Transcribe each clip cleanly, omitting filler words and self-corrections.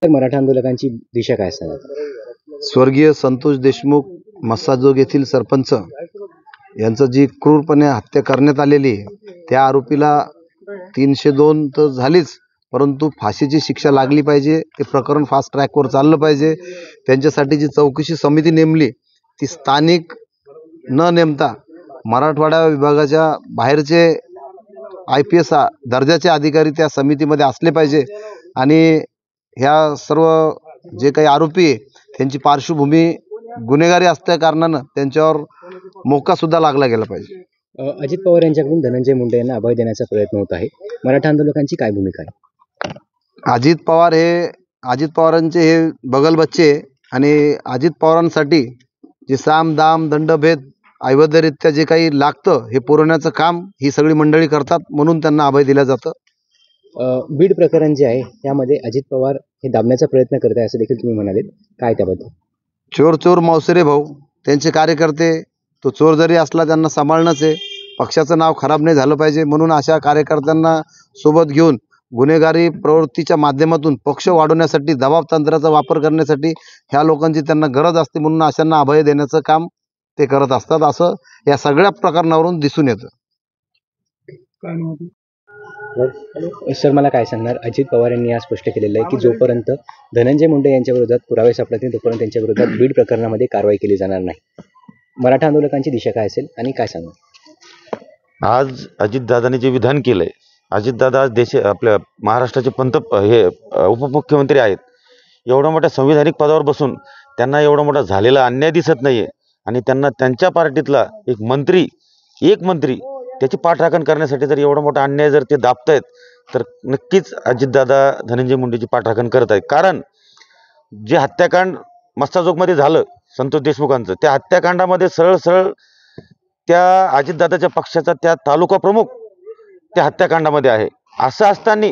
तर मराठा आंदोलकांची दिशा काय असणार? स्वर्गीय संतोष देशमुख मस्साजोग येथील सरपंच यांचं जी क्रूरपणे हत्या करण्यात आलेली आहे, त्या आरोपीला 302 तर झालीच, परंतु फाशीची शिक्षा लागली पाहिजे. ते प्रकरण फास्ट ट्रॅकवर चाललं पाहिजे. त्यांच्यासाठी जी चौकशी समिती नेमली ती स्थानिक न नेमता मराठवाडा विभागाच्या बाहेरचे IPS दर्जाचे अधिकारी त्या समितीमध्ये असले पाहिजे. आणि ह्या सर्व जे काही आरोपी आहे त्यांची पार्श्वभूमी गुन्हेगारी असल्या कारणानं त्यांच्यावर मोकासुद्धा लागला गेला पाहिजे. अजित पवार यांच्याकडून धनंजय मुंडे यांना अभय देण्याचा प्रयत्न होत आहे. मराठा आंदोलकांची काय भूमिका आहे? अजित पवारांचे हे बगल बच्चे आणि अजित पवारांसाठी जे साम दाम दंडभेद अवैधरित्या जे काही लागतं हे पुरवण्याचं काम ही सगळी मंडळी करतात, म्हणून त्यांना अभय दिलं जातं. बीड प्रकरण जे आहे त्यामध्ये अजित पवार हे दाबण्याचा प्रयत्न करत आहे असं देखील तुम्ही म्हणाले, काय त्याबद्दल? चोर चोर मौसेरे भाऊ त्यांचे कार्यकर्ते, तो चोर जरी असला त्यांना सांभाळणंच आहे. पक्षाचं नाव खराब नाही झालं पाहिजे म्हणून अशा कार्यकर्त्यांना सोबत घेऊन गुन्हेगारी प्रवृत्तीच्या माध्यमातून पक्ष वाढवण्यासाठी दबाव तंत्राचा वापर करण्यासाठी ह्या लोकांची त्यांना गरज असते, म्हणून अशांना अभय देण्याचं काम ते करत असतात, असं या सगळ्या प्रकरणावरून दिसून येतं. सर, मला काय सांगणार? अजित पवार यांनी आज स्पष्ट केलेलं आहे की जोपर्यंत धनंजय मुंडे यांच्या विरोधात पुरावे सापडत नाही तोपर्यंत त्यांच्या विरोधात बीड प्रकरणामध्ये कारवाई केली जाणार नाही. मराठा आंदोलकांची दिशा काय असेल आणि काय सांगणार? आज अजितदादांनी जे विधान केलंय, अजितदादा आज आपल्या महाराष्ट्राचे उपमुख्यमंत्री आहेत. एवढ्या मोठ्या संविधानिक पदावर बसून त्यांना एवढा मोठा झालेला अन्याय दिसत नाहीये आणि त्यांना त्यांच्या पार्टीतला एक मंत्री त्याची पाठराखण करण्यासाठी जर एवढा मोठा अन्याय जर ते दाबतायत तर नक्कीच अजितदादा धनंजय मुंडेची पाठराखण करत आहेत. कारण जे हत्याकांड मस्साजोगमध्ये झालं संतोष देशमुखांचं, त्या हत्याकांडामध्ये सरळ त्या अजितदादाच्या पक्षाचा त्या तालुका प्रमुख त्या हत्याकांडामध्ये आहे. असं असताना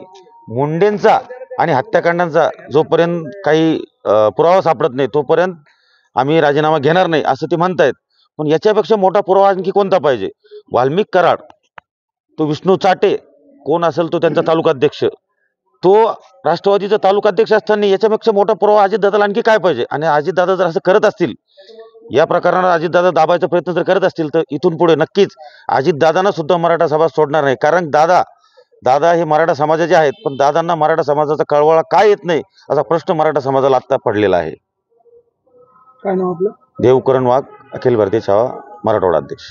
मुंडेंचा आणि हत्याकांडांचा जोपर्यंत काही पुरावा सापडत नाही तोपर्यंत आम्ही राजीनामा घेणार नाही असं ते म्हणतायत. पण याच्यापेक्षा मोठा पुरावा आणखी कोणता पाहिजे? वाल्मिक कराड, तो विष्णू चाटे, कोण असेल तो त्यांचा तालुकाध्यक्ष, तो राष्ट्रवादीचा तालुकाध्यक्ष असताना याच्यापेक्षा मोठा पुरावा अजितदादाला आणखी काय पाहिजे? आणि अजितदादा जर असं करत असतील, या प्रकरणात अजितदादा दाबायचा प्रयत्न जर करत असतील तर इथून पुढे नक्कीच अजितदादांना सुद्धा मराठा समाज सोडणार नाही. कारण दादा हे मराठा समाजाचे आहेत, पण दादांना मराठा समाजाचा कळवळा काय येत नाही असा प्रश्न मराठा समाजाला आत्ता पडलेला आहे. काय नाव आपलं? देवकरण वाघ, अखिल भारतीय छावा मराठवाडा अध्यक्ष.